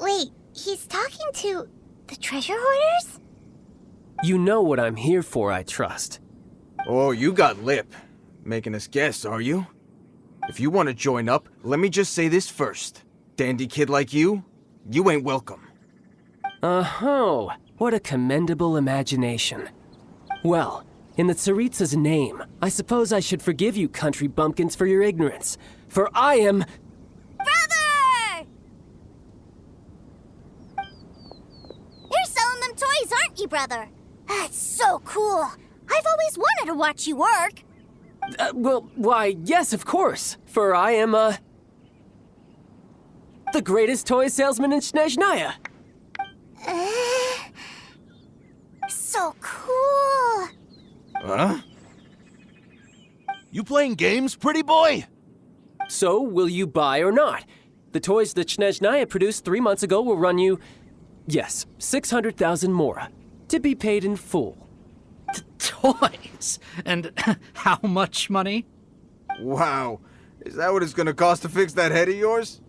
Wait, he's talking to the treasure hoarders? You know what I'm here for, I trust. Oh, you got lip. Making us guess, are you? If you want to join up, let me just say this first. Dandy kid like you ain't welcome. Oh, what a commendable imagination. Well, in the Tsaritsa's name, I suppose I should forgive you country bumpkins for your ignorance. For I am... Brother! You're selling them toys, aren't you, brother? That's so cool. I've always wanted to watch you work. Why, yes, of course. For I am, the greatest toy salesman in Snezhnaya. So cool. Huh? You playing games, pretty boy? So, will you buy or not? The toys that Snezhnaya produced 3 months ago will run you, yes, 600,000 mora, to be paid in full. Toys? And how much money? Wow. Is that what it's gonna cost to fix that head of yours?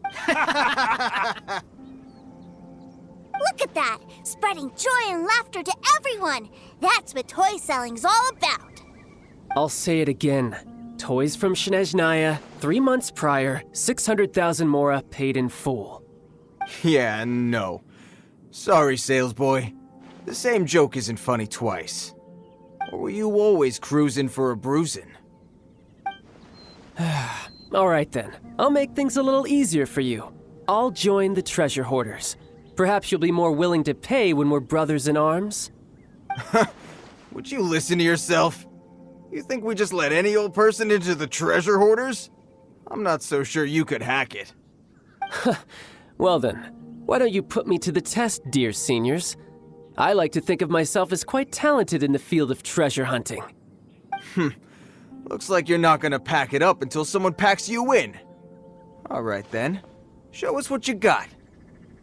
Look at that! Spreading joy and laughter to everyone! That's what toy selling's all about! I'll say it again. Toys from Snezhnaya, 3 months prior, 600,000 mora paid in full. Yeah, no. Sorry, salesboy. The same joke isn't funny twice. Or were you always cruising for a bruising? All right then, I'll make things a little easier for you. I'll join the treasure hoarders. Perhaps you'll be more willing to pay when we're brothers in arms? Would you listen to yourself? You think we just let any old person into the treasure hoarders? I'm not so sure you could hack it. Well then, why don't you put me to the test, dear seniors? I like to think of myself as quite talented in the field of treasure hunting. Looks like you're not gonna pack it up until someone packs you in. All right then, show us what you got.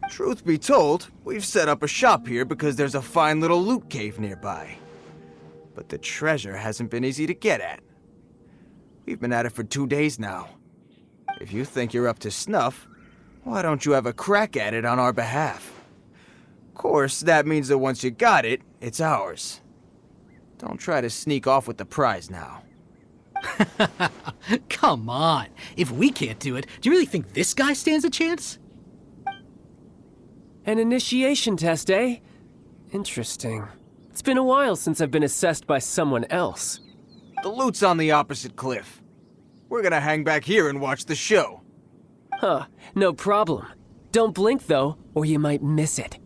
Truth be told, we've set up a shop here because there's a fine little loot cave nearby. But the treasure hasn't been easy to get at. We've been at it for 2 days now. If you think you're up to snuff, why don't you have a crack at it on our behalf? Of course, that means that once you got it, it's ours. Don't try to sneak off with the prize now. Come on. If we can't do it, do you really think this guy stands a chance? An initiation test, eh? Interesting. It's been a while since I've been assessed by someone else. The loot's on the opposite cliff. We're gonna hang back here and watch the show. Huh, no problem. Don't blink though, or you might miss it.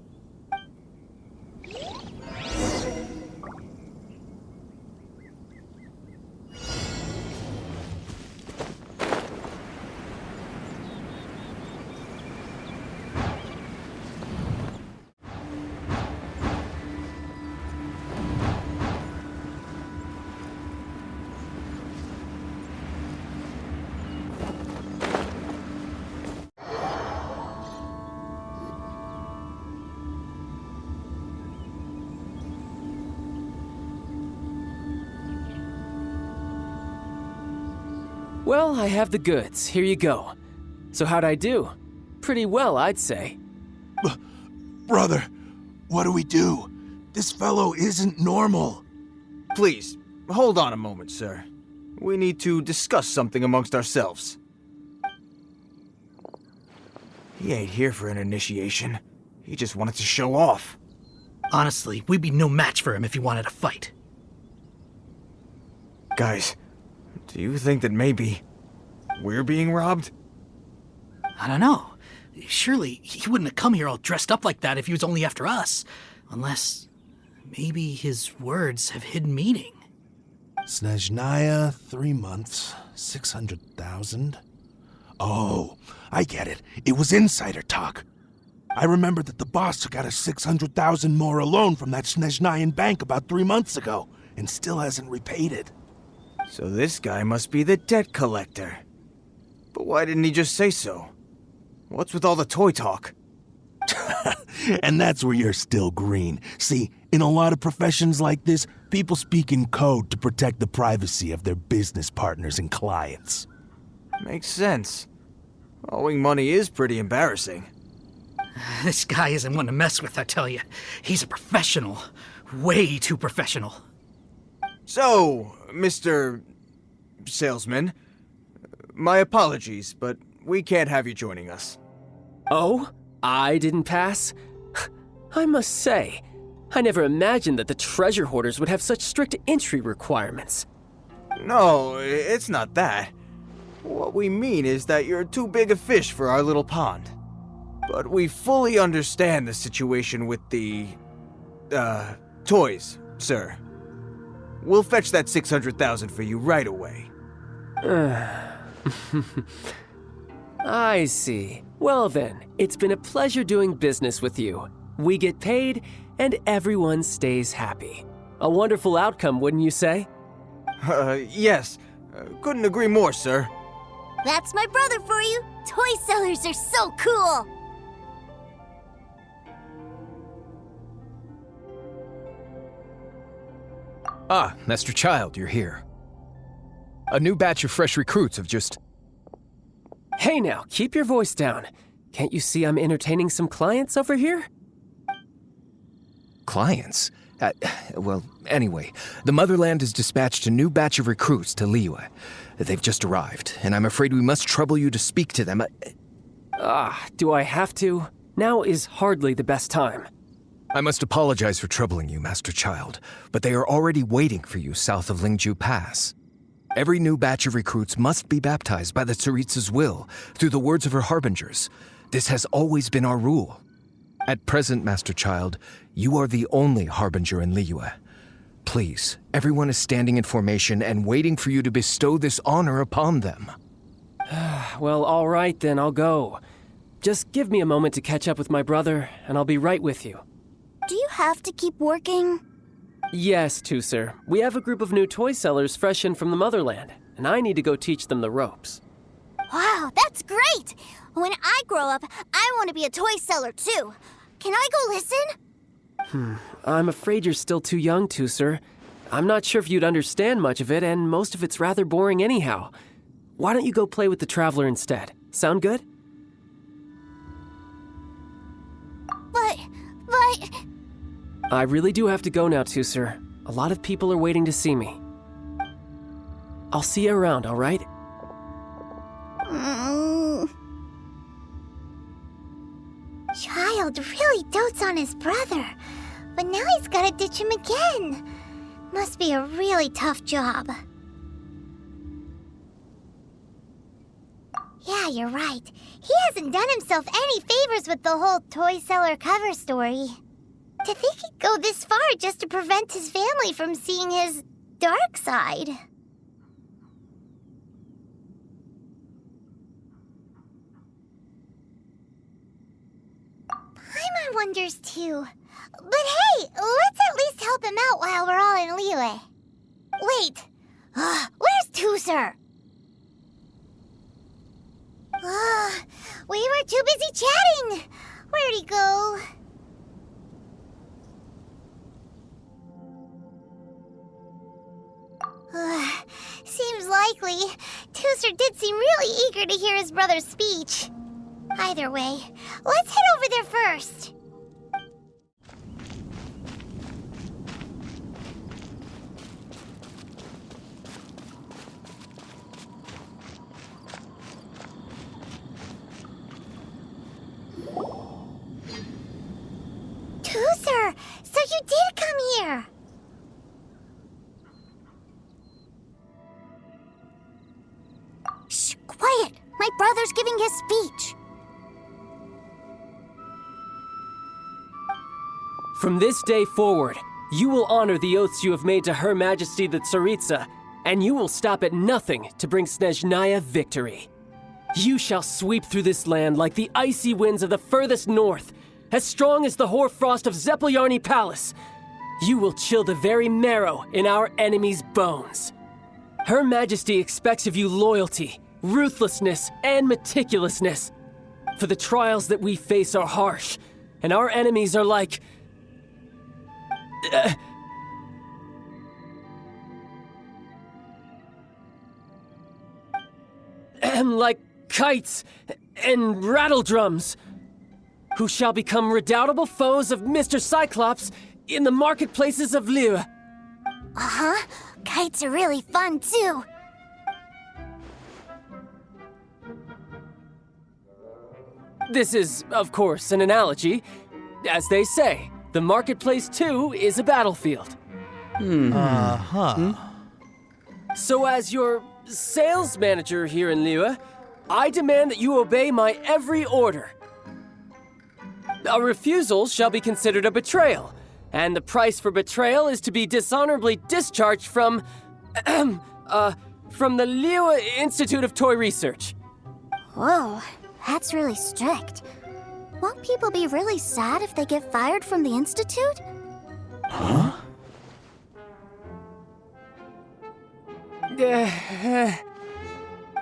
Well, I have the goods. Here you go. So how'd I do? Pretty well, I'd say. Brother, what do we do? This fellow isn't normal. Please, hold on a moment, sir. We need to discuss something amongst ourselves. He ain't here for an initiation. He just wanted to show off. Honestly, we'd be no match for him if he wanted to fight. Guys, do you think that maybe we're being robbed? I don't know. Surely he wouldn't have come here all dressed up like that if he was only after us. Unless maybe his words have hidden meaning. Snezhnaya, 3 months, 600,000. Oh, I get it. It was insider talk. I remember that the boss took out a 600,000 more loan from that Snezhnayan bank about 3 months ago, and still hasn't repaid it. So this guy must be the debt collector. But why didn't he just say so? What's with all the toy talk? And that's where you're still green. See, in a lot of professions like this, people speak in code to protect the privacy of their business partners and clients. Makes sense. Owing money is pretty embarrassing. This guy isn't one to mess with, I tell you. He's a professional. Way too professional. So, Mr. Salesman, my apologies, but we can't have you joining us. Oh? I didn't pass? I must say, I never imagined that the treasure hoarders would have such strict entry requirements. No, it's not that. What we mean is that you're too big a fish for our little pond. But we fully understand the situation with the, toys, sir. We'll fetch that 600,000 for you right away. I see. Well then, it's been a pleasure doing business with you. We get paid, and everyone stays happy. A wonderful outcome, wouldn't you say? Yes. Couldn't agree more, sir. That's my brother for you. Toy sellers are so cool. Ah, Master Child, you're here. A new batch of fresh recruits have just... Hey now, keep your voice down. Can't you see I'm entertaining some clients over here? Clients? Well, anyway, the Motherland has dispatched a new batch of recruits to Liyue. They've just arrived, and I'm afraid we must trouble you to speak to them. Do I have to? Now is hardly the best time. I must apologize for troubling you, Master Child, but they are already waiting for you south of Lingju Pass. Every new batch of recruits must be baptized by the Tsaritsa's will, through the words of her harbingers. This has always been our rule. At present, Master Child, you are the only harbinger in Liyue. Please, everyone is standing in formation and waiting for you to bestow this honor upon them. Well, all right then, I'll go. Just give me a moment to catch up with my brother, and I'll be right with you. Do you have to keep working? Yes, Tusser. We have a group of new toy sellers fresh in from the Motherland, and I need to go teach them the ropes. Wow, that's great! When I grow up, I want to be a toy seller too. Can I go listen? I'm afraid you're still too young, Tusser. I'm not sure if you'd understand much of it, and most of it's rather boring anyhow. Why don't you go play with the Traveler instead? Sound good? But... I really do have to go now, Tusser. A lot of people are waiting to see me. I'll see you around, all right? Child really dotes on his brother, but now he's gotta ditch him again. Must be a really tough job. Yeah, you're right. He hasn't done himself any favors with the whole toy seller cover story. To think he'd go this far just to prevent his family from seeing his dark side. Paimon wonders too. But hey, let's at least help him out while we're all in Liyue. Wait, where's Tusser? We were too busy chatting. Where'd he go? Seems likely. Tusser did seem really eager to hear his brother's speech. Either way, let's head over there first. Tusser, so you did come here. Shh, quiet. My brother's giving his speech. From this day forward, you will honor the oaths you have made to Her Majesty the Tsaritsa, and you will stop at nothing to bring Snezhnaya victory. You shall sweep through this land like the icy winds of the furthest north, as strong as the hoarfrost of Zepelyarny Palace. You will chill the very marrow in our enemies' bones. Her Majesty expects of you loyalty, ruthlessness, and meticulousness. For the trials that we face are harsh, and our enemies are like... like kites and rattle drums. who shall become redoubtable foes of Mr. Cyclops in the marketplaces of Liyue. Uh-huh. Kites are really fun, too. This is, of course, an analogy. As they say, the marketplace too is a battlefield. So as your sales manager here in Liyue, I demand that you obey my every order. A refusal shall be considered a betrayal, and the price for betrayal is to be dishonorably discharged from the Liyue Institute of Toy Research. Whoa, that's really strict. Won't people be really sad if they get fired from the Institute?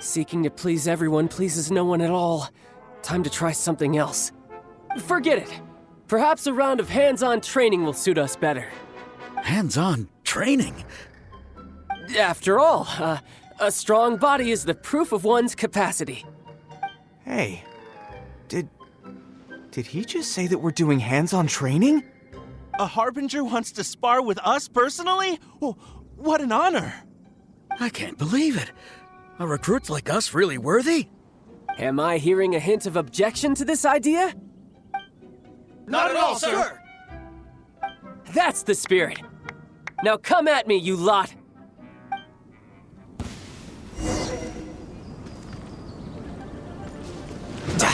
Seeking to please everyone pleases no one at all. Time to try something else. Forget it. Perhaps a round of hands-on training will suit us better. Hands-on training? After all, a strong body is the proof of one's capacity. Hey, did he just say that we're doing hands-on training? A Harbinger wants to spar with us personally? Oh, what an honor! I can't believe it. Are recruits like us really worthy? Am I hearing a hint of objection to this idea? Not at all, sir! That's the spirit. Now come at me, you lot.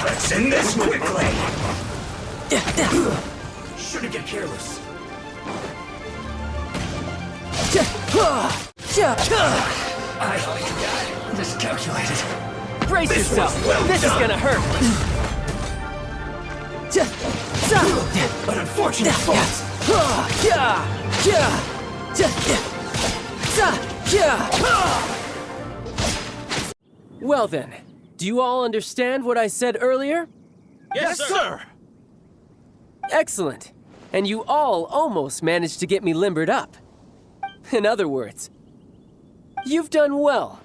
Let's end this quickly! Shouldn't get careless. I miscalculated. Brace yourself. This is gonna hurt. An unfortunate fault. Well then, do you all understand what I said earlier? Yes, sir! Excellent. And you all almost managed to get me limbered up. In other words, you've done well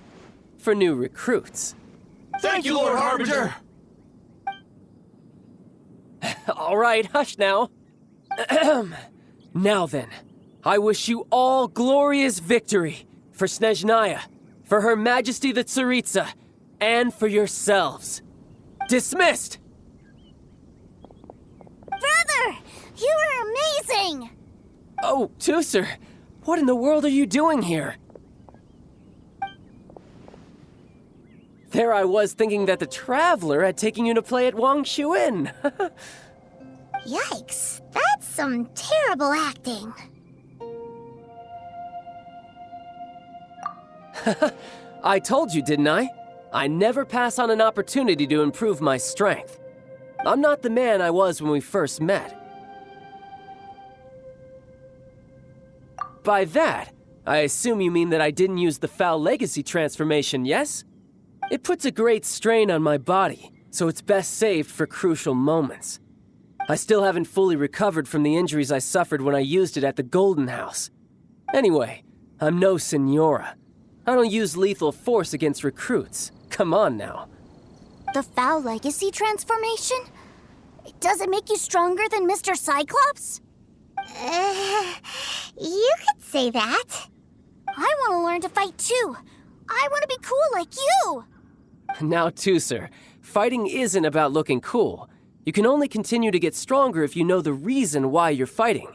for new recruits. Thank you, Lord Harbinger! All right, hush now. Now then, I wish you all glorious victory for Snezhnaya, for Her Majesty the Tsaritsa, and for yourselves. Dismissed! Brother! You are amazing! Oh, Tusser, what in the world are you doing here? There I was thinking that the Traveler had taken you to play at Wangshuin. Yikes, that's some terrible acting. I told you, didn't I? I never pass on an opportunity to improve my strength. I'm not the man I was when we first met. By that, I assume you mean that I didn't use the Foul Legacy transformation, yes? It puts a great strain on my body, so it's best saved for crucial moments. I still haven't fully recovered from the injuries I suffered when I used it at the Golden House. Anyway, I'm no Signora. I don't use lethal force against recruits. Come on now. The Foul Legacy transformation? Does it make you stronger than Mr. Cyclops? You could say that. I want to learn to fight too. I want to be cool like you. Now, Tusser, fighting isn't about looking cool. You can only continue to get stronger if you know the reason why you're fighting.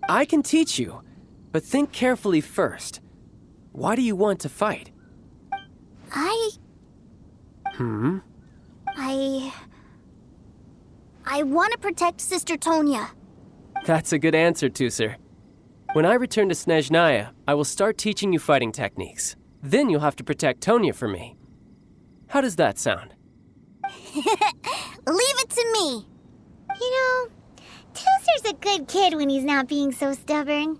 I can teach you, but think carefully first. Why do you want to fight? I want to protect Sister Tonya. That's a good answer, Tusser. When I return to Snezhnaya, I will start teaching you fighting techniques. Then you'll have to protect Tonya for me. How does that sound? Leave it to me. You know, Tusser's a good kid when he's not being so stubborn.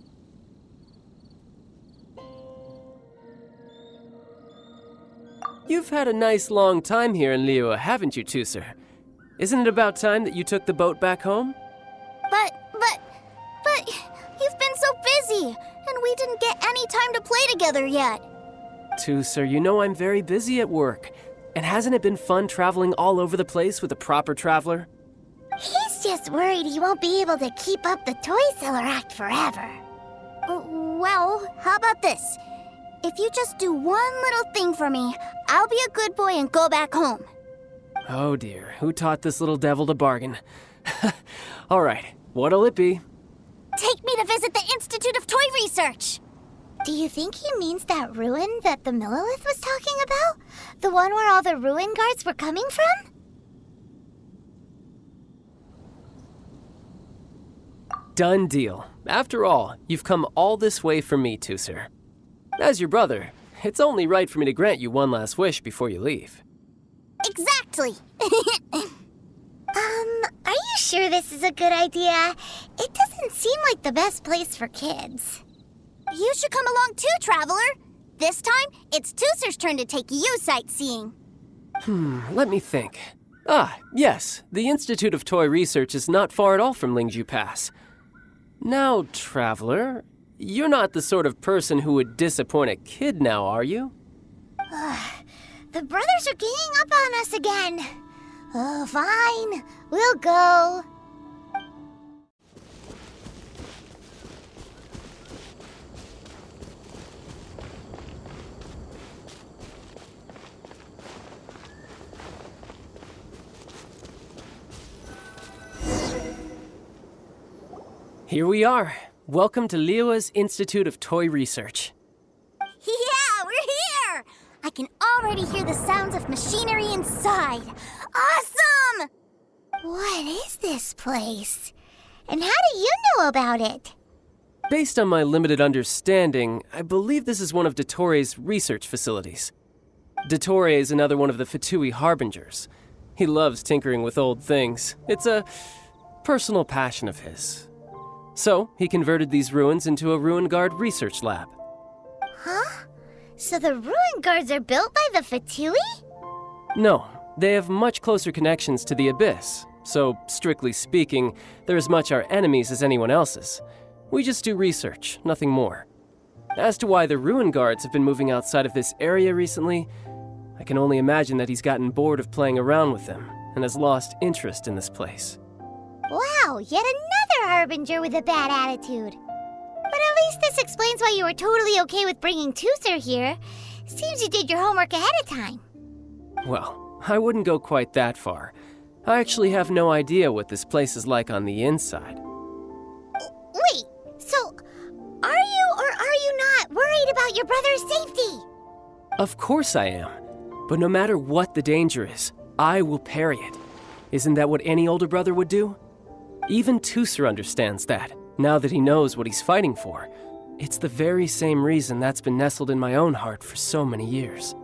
You've had a nice long time here in Liyue, haven't you, Tusser? Isn't it about time that you took the boat back home? But you've been so busy, and we didn't get any time to play together yet. Tusser, you know I'm very busy at work. And hasn't it been fun traveling all over the place with a proper traveler? He's just worried he won't be able to keep up the toy seller act forever. Well, how about this? If you just do one little thing for me, I'll be a good boy and go back home. Oh dear, who taught this little devil to bargain? All right, what'll it be? Take me to visit the Institute of Toy Research! Do you think he means that ruin that the Millilith was talking about? The one where all the ruin guards were coming from? Done deal. After all, you've come all this way for me, Tooser. As your brother, it's only right for me to grant you one last wish before you leave. Exactly! Are you sure this is a good idea? It doesn't seem like the best place for kids. You should come along too, Traveler. This time, it's Tooser's turn to take you sightseeing. Let me think. Yes, the Institute of Toy Research is not far at all from Lingju Pass. Now, Traveler, you're not the sort of person who would disappoint a kid now, are you? The brothers are ganging up on us again. Oh, fine. We'll go. Here we are. Welcome to Liyue's Institute of Toy Research. Yeah, we're here! I can already hear the sounds of machinery inside. Awesome! What is this place? And how do you know about it? Based on my limited understanding, I believe this is one of Dottoro's research facilities. Dottore is another one of the Fatui Harbingers. He loves tinkering with old things. It's a personal passion of his. So, he converted these ruins into a Ruin Guard research lab. Huh? So the ruin guards are built by the Fatui? No, they have much closer connections to the Abyss. So, strictly speaking, they're as much our enemies as anyone else's. We just do research, nothing more. As to why the Ruin Guards have been moving outside of this area recently, I can only imagine that he's gotten bored of playing around with them and has lost interest in this place. Wow, yet another Harbinger with a bad attitude. But at least this explains why you were totally okay with bringing Tooser here. Seems you did your homework ahead of time. Well, I wouldn't go quite that far. I actually have no idea what this place is like on the inside. Wait, so are you or are you not worried about your brother's safety? Of course I am. But no matter what the danger is, I will parry it. Isn't that what any older brother would do? Even Tooser understands that, now that he knows what he's fighting for. It's the very same reason that's been nestled in my own heart for so many years.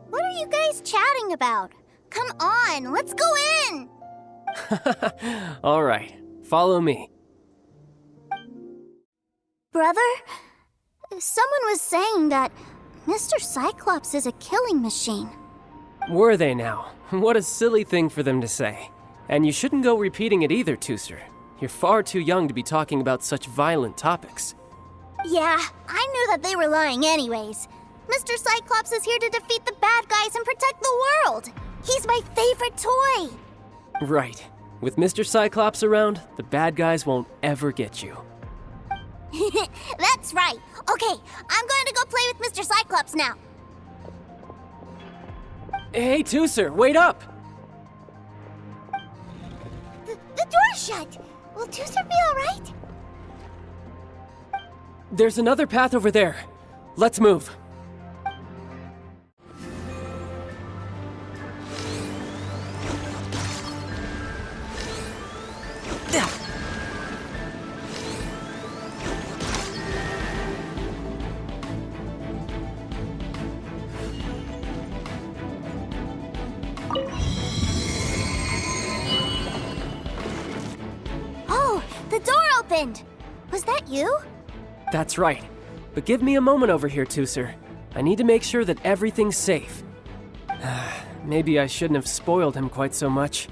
What are you guys chatting about? Come on, let's go in! All right, follow me. Brother, someone was saying that Mr. Cyclops is a killing machine. Were they now? What a silly thing for them to say. And you shouldn't go repeating it either, Tooser. You're far too young to be talking about such violent topics. Yeah, I knew that they were lying anyways. Mr. Cyclops is here to defeat the bad guys and protect the world. He's my favorite toy. Right. With Mr. Cyclops around, the bad guys won't ever get you. That's right. Okay, I'm going to go play with Mr. Cyclops now. Hey, Tooser, wait up! The door's shut. Will Tooser be all right? There's another path over there. Let's move. Oh, the door opened. Was that you? That's right. But give me a moment over here, Tooser. I need to make sure that everything's safe. Maybe I shouldn't have spoiled him quite so much.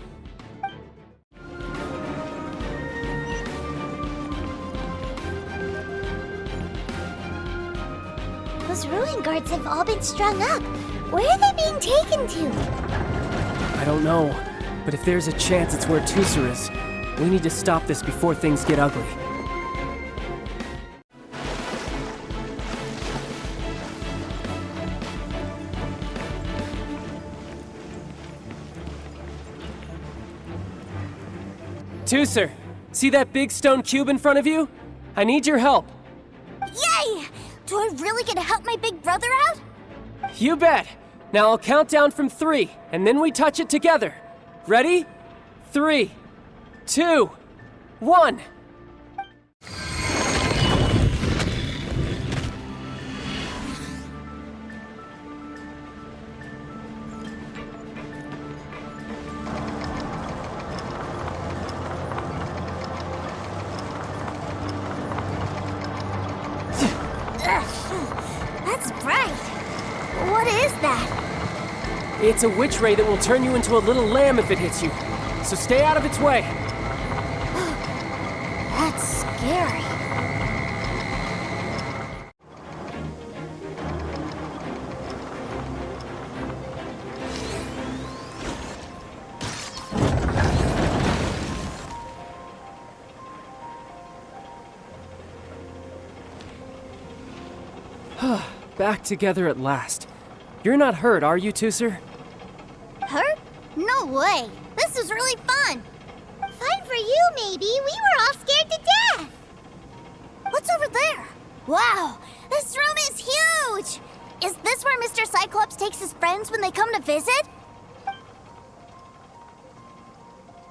Those ruin guards have all been strung up. Where are they being taken to? I don't know. But if there's a chance it's where Teucer is, we need to stop this before things get ugly. Teucer, see that big stone cube in front of you? I need your help. Yay! Do I really get to help my big brother out? You bet. Now I'll count down from 3, and then we touch it together. Ready? 3, 2, 1. That's bright. What is that? It's a witch ray that will turn you into a little lamb if it hits you. So stay out of its way. That's scary. Back together at last. You're not hurt, are you, Teucer? Hurt? No way. This is really fun. Fine for you, maybe. We were all scared to death. What's over there? Wow, this room is huge. Is this where Mr. Cyclops takes his friends when they come to visit?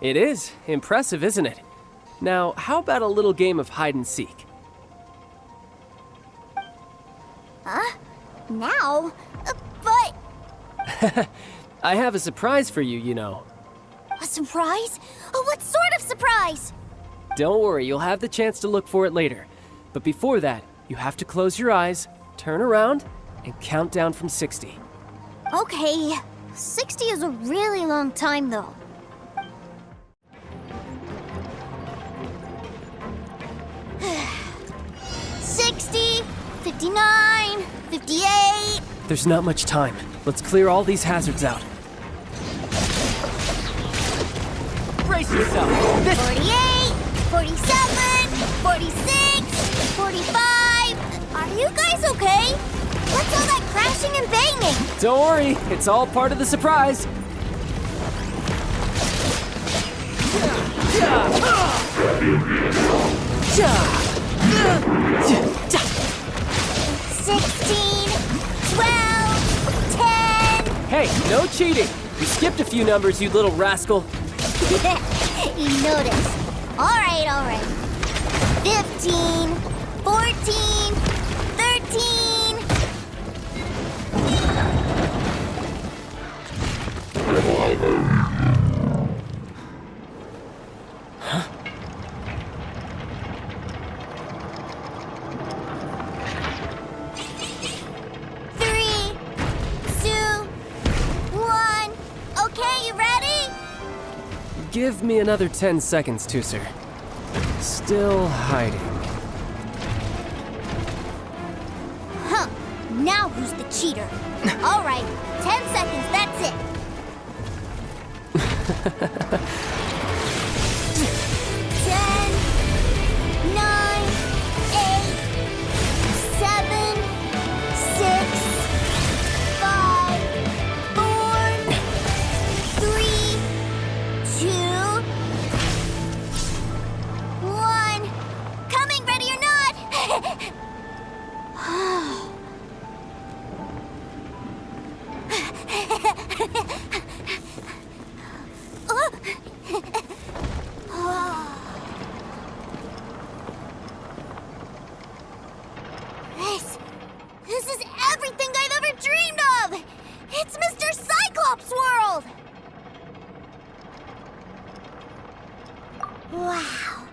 It is. Impressive, isn't it? Now, how about a little game of hide and seek? Huh? Now? But... I have a surprise for you, you know. A surprise? Oh, what sort of surprise? Don't worry, you'll have the chance to look for it later. But before that, you have to close your eyes, turn around, and count down from 60. Okay, 60 is a really long time, though. $60, $59, $58. There's not much time. Let's clear all these hazards out. Brace yourself. 48, 47, 46, 45. Are you guys okay? What's all that crashing and banging? Don't worry, it's all part of the surprise. 16, 12, 10. Hey, no cheating. You skipped a few numbers, you little rascal. You noticed. All right. 15, 14, 13. Huh? Give me another 10 seconds, Teucer. Still hiding. Huh. Now who's the cheater? All right, 10 seconds, that's it. 10, 9, 8, 7, 6, 5, 4, 3, 2, 1. Coming, ready or not? This is everything I've ever dreamed of! It's Mr. Cyclops' world! Wow,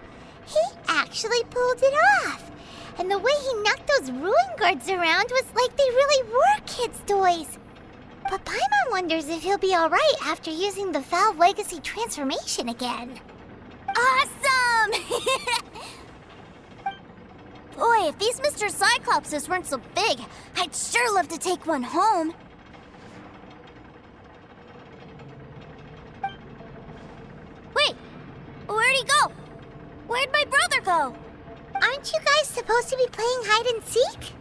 he actually pulled it off. And the way he knocked those ruin guards around was like they really were kids' toys. But Paimon wonders if he'll be alright after using the Valve Legacy transformation again. Awesome! Boy, if these Mr. Cyclopses weren't so big, I'd sure love to take one home. he go? Where'd my brother go? Aren't you guys supposed to be playing hide and seek?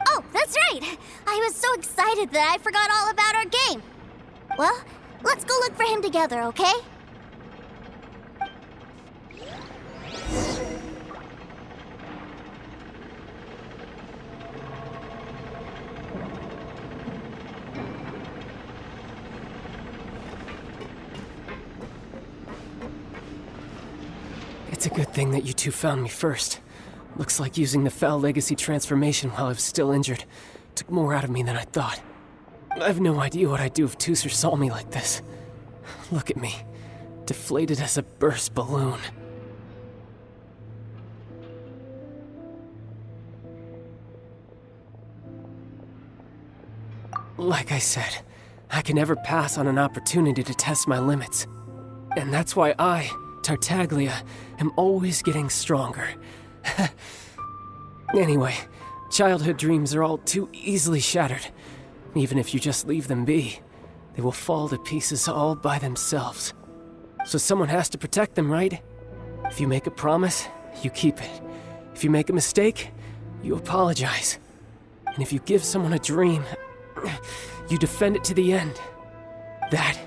Oh, that's right. I was so excited that I forgot all about our game. Well, let's go look for him together, okay? It's a good thing that you two found me first. Looks like using the Foul Legacy transformation while I was still injured took more out of me than I thought. I have no idea what I'd do if Tooser saw me like this. Look at me, deflated as a burst balloon. Like I said, I can never pass on an opportunity to test my limits. And that's why I, Tartaglia, am always getting stronger. Anyway, childhood dreams are all too easily shattered. Even if you just leave them be, they will fall to pieces all by themselves. So someone has to protect them, right? If you make a promise, you keep it. If you make a mistake, you apologize. And if you give someone a dream, you defend it to the end. That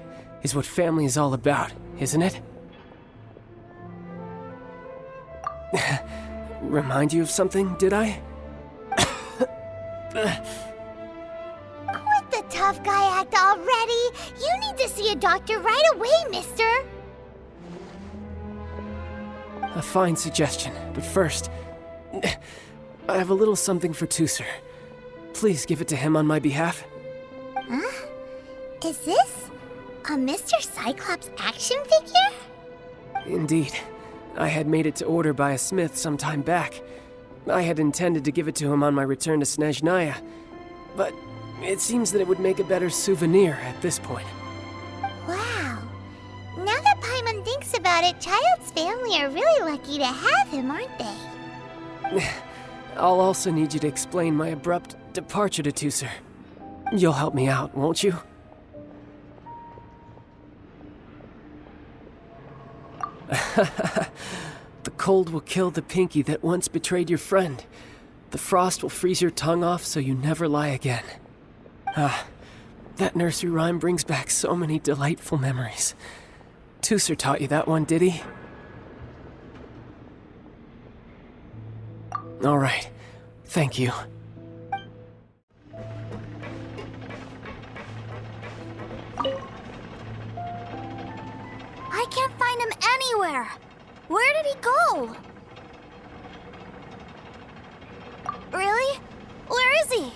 is what family is all about, isn't it? Remind you of something, did I? Quit the tough guy act already! You need to see a doctor right away, mister! A fine suggestion, but first, I have a little something for Tooser. Please give it to him on my behalf. Huh? Is this a Mr. Cyclops action figure? Indeed. I had made it to order by a smith some time back. I had intended to give it to him on my return to Snezhnaya, but it seems that it would make a better souvenir at this point. Wow. Now that Paimon thinks about it, Child's family are really lucky to have him, aren't they? I'll also need you to explain my abrupt departure to Tooser. You'll help me out, won't you? The cold will kill the pinky that once betrayed your friend. The frost will freeze your tongue off so you never lie again. Ah, that nursery rhyme brings back so many delightful memories. Tooser taught you that one, did he? All right. Thank you. I can't find him anywhere. Where did he go? Really? Where is he?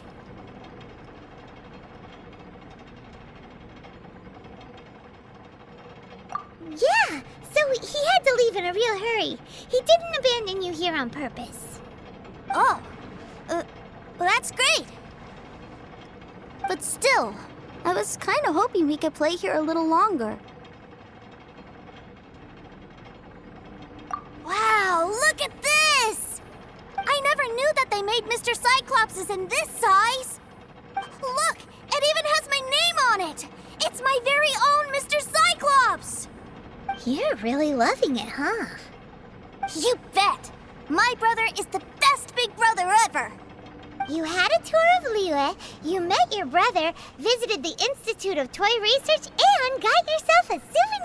Yeah, so he had to leave in a real hurry. He didn't abandon you here on purpose. Oh, well, that's great. But still, I was kind of hoping we could play here a little longer. Wow, look at this! I never knew that they made Mr. Cyclopses in this size. Look, it even has my name on it. It's my very own Mr. Cyclops. You're really loving it, huh? You bet. My brother is the best big brother ever. You had a tour of Liyue, you met your brother, visited the Institute of Toy Research, and got yourself a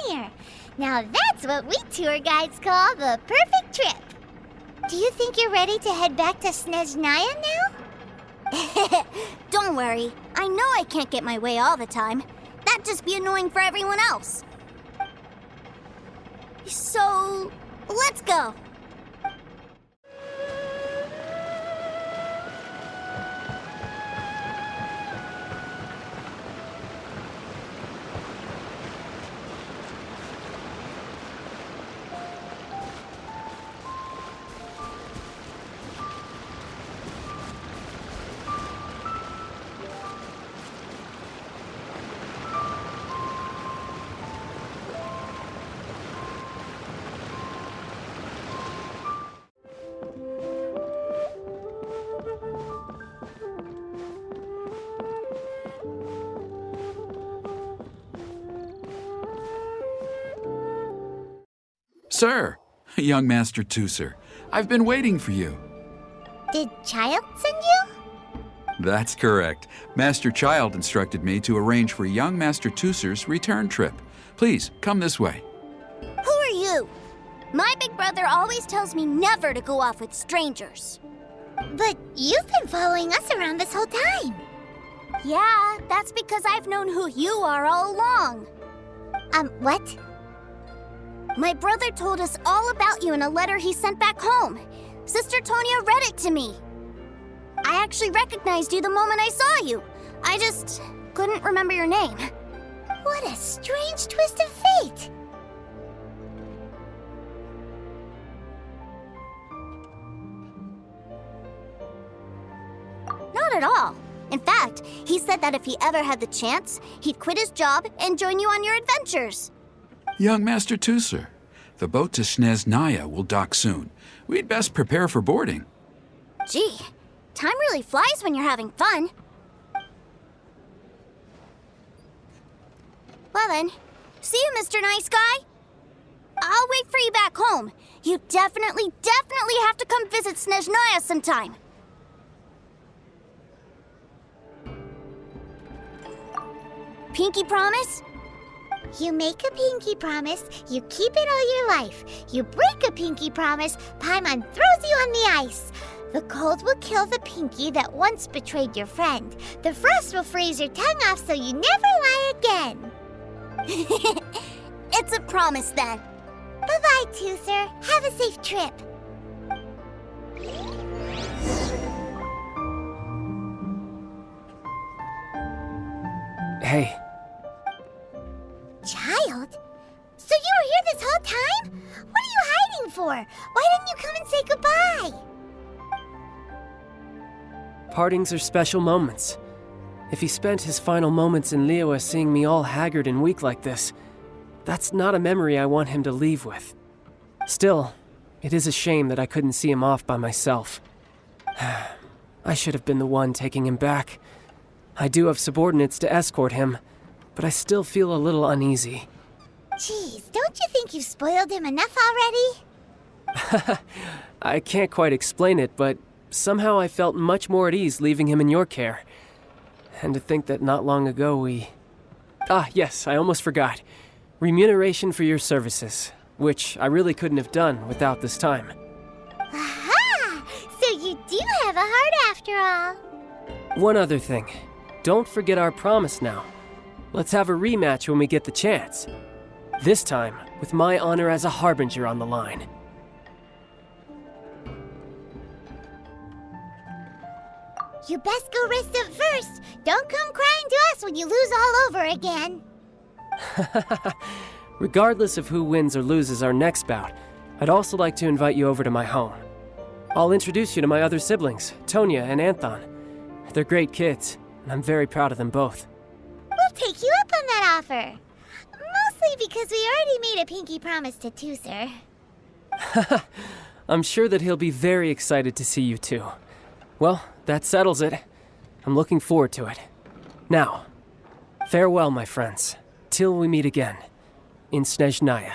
souvenir. Now that's what we tour guides call the perfect trip. Do you think you're ready to head back to Snezhnaya now? Don't worry. I know I can't get my way all the time. That'd just be annoying for everyone else. So, let's go. Sir, young Master Tooser, I've been waiting for you. Did Child send you? That's correct. Master Child instructed me to arrange for young Master Tooser's return trip. Please, come this way. Who are you? My big brother always tells me never to go off with strangers. But you've been following us around this whole time. Yeah, that's because I've known who you are all along. What? My brother told us all about you in a letter he sent back home. Sister Tonya read it to me. I actually recognized you the moment I saw you. I just couldn't remember your name. What a strange twist of fate. Not at all. In fact, he said that if he ever had the chance, he'd quit his job and join you on your adventures. Young Master Tooser, the boat to Snezhnaya will dock soon. We'd best prepare for boarding. Gee, time really flies when you're having fun. Well then, see you, Mr. Nice Guy. I'll wait for you back home. You definitely have to come visit Snezhnaya sometime. Pinky promise? You make a pinky promise, you keep it all your life. You break a pinky promise, Paimon throws you on the ice. The cold will kill the pinky that once betrayed your friend. The frost will freeze your tongue off so you never lie again. It's a promise then. Bye-bye, Tooser. Have a safe trip. Hey, Child? So you were here this whole time? What are you hiding for? Why didn't you come and say goodbye? partings are special moments. If he spent his final moments in Liyue seeing me all haggard and weak like this, that's not a memory I want him to leave with. Still, it is a shame that I couldn't see him off by myself. I should have been the one taking him back. I do have subordinates to escort him, but I still feel a little uneasy. Geez, don't you think you've spoiled him enough already? I can't quite explain it, but somehow I felt much more at ease leaving him in your care. And to think that not long ago we... Ah, yes, I almost forgot. Remuneration for your services, which I really couldn't have done without this time. Aha! So you do have a heart after all. One other thing. Don't forget our promise now. Let's have a rematch when we get the chance. This time, with my honor as a harbinger on the line. You best go rest up first. Don't come crying to us when you lose all over again. Regardless of who wins or loses our next bout, I'd also like to invite you over to my home. I'll introduce you to my other siblings, Tonya and Anthon. They're great kids, and I'm very proud of them both. We'll take you up on that offer. Mostly because we already made a pinky promise to Tooser. I'm sure that he'll be very excited to see you too. Well, that settles it. I'm looking forward to it. Now, farewell, my friends, till we meet again in Snezhnaya.